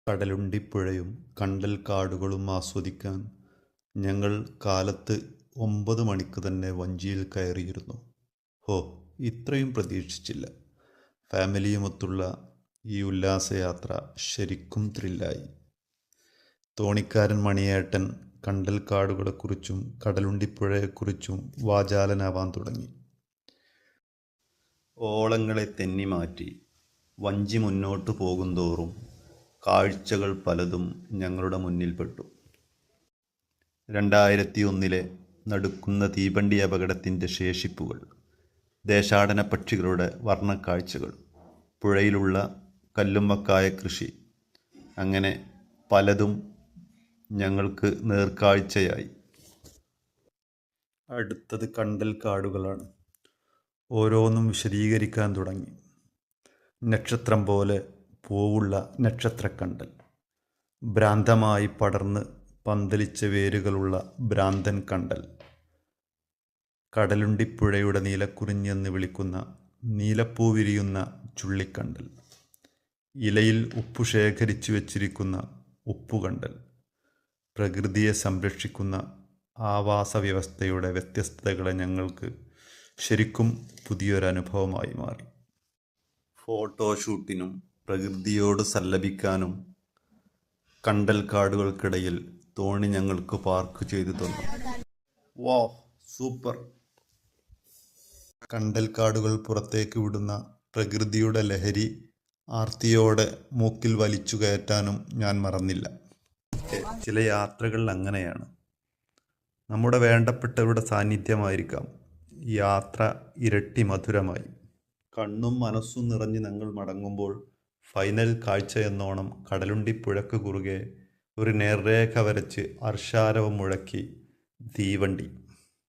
കടലുണ്ടിപ്പുഴയും കണ്ടൽക്കാടുകളും ആസ്വദിക്കാൻ ഞങ്ങൾ കാലത്ത് 9 മണിക്ക് തന്നെ വഞ്ചിയിൽ കയറിയിരുന്നു. ഹോ, ഇത്രയും പ്രതീക്ഷിച്ചില്ല. ഫാമിലിയുമൊത്തുള്ള ഈ ഉല്ലാസയാത്ര ശരിക്കും ത്രില്ലായി. തോണിക്കാരൻ മണിയേട്ടൻ കണ്ടൽക്കാടുകളെക്കുറിച്ചും കടലുണ്ടിപ്പുഴയെക്കുറിച്ചും വാചാലനാവാൻ തുടങ്ങി. ഓളങ്ങളെ തെന്നിമാറ്റി വഞ്ചി മുന്നോട്ടു പോകുന്തോറും കാഴ്ചകൾ പലതും ഞങ്ങളുടെ മുന്നിൽപ്പെട്ടു. 2001 നടുക്കുന്ന തീവണ്ടി അപകടത്തിൻ്റെ ശേഷിപ്പുകൾ, ദേശാടന പക്ഷികളുടെ വർണ്ണക്കാഴ്ചകൾ, പുഴയിലുള്ള കല്ലുമ്മക്കായ കൃഷി, അങ്ങനെ പലതും ഞങ്ങൾക്ക് നേർക്കാഴ്ചയായി. അടുത്തത് കണ്ടൽക്കാടുകളാണ്. ഓരോന്നും വിശദീകരിക്കാൻ തുടങ്ങി. നക്ഷത്രം പോലെ പൂവുള്ള നക്ഷത്രക്കണ്ടൽ, ഭ്രാന്തമായി പടർന്ന് പന്തലിച്ച വേരുകളുള്ള ഭ്രാന്തൻ കണ്ടൽ, കടലുണ്ടിപ്പുഴയുടെ നീലക്കുറിഞ്ഞെന്ന് വിളിക്കുന്ന നീലപ്പൂ വിരിയുന്ന ചുള്ളിക്കണ്ടൽ, ഇലയിൽ ഉപ്പു ശേഖരിച്ചു വച്ചിരിക്കുന്ന ഉപ്പുകണ്ടൽ, പ്രകൃതിയെ സംരക്ഷിക്കുന്ന ആവാസ വ്യവസ്ഥയുടെ വ്യത്യസ്തതകളെ ഞങ്ങൾക്ക് ശരിക്കും പുതിയൊരനുഭവമായി മാറി. ഫോട്ടോഷൂട്ടിനും പ്രകൃതിയോട് സല്ലപിക്കാനും കണ്ടൽക്കാടുകൾക്കിടയിൽ തോണി ഞങ്ങൾക്ക് പാർക്ക് ചെയ്തു തന്നു. വാ, സൂപ്പർ! കണ്ടൽക്കാടുകൾ പുറത്തേക്ക് വിടുന്ന പ്രകൃതിയുടെ ലഹരി ആർത്തിയോടെ മൂക്കിൽ വലിച്ചു കയറ്റാനും ഞാൻ മറന്നില്ല. ചില യാത്രകൾ അങ്ങനെയാണ്. നമ്മുടെ വേണ്ടപ്പെട്ടവരുടെ സാന്നിധ്യമായിരിക്കാം യാത്ര ഇരട്ടി മധുരമായി. കണ്ണും മനസ്സും നിറഞ്ഞ് ഞങ്ങൾ മടങ്ങുമ്പോൾ ഫൈനൽ കാഴ്ചയെന്നോണം കടലുണ്ടിപ്പുഴക്ക് കുറുകെ ഒരു നേർരേഖ വരച്ച് അർഷാരവം മുഴക്കി തീവണ്ടി.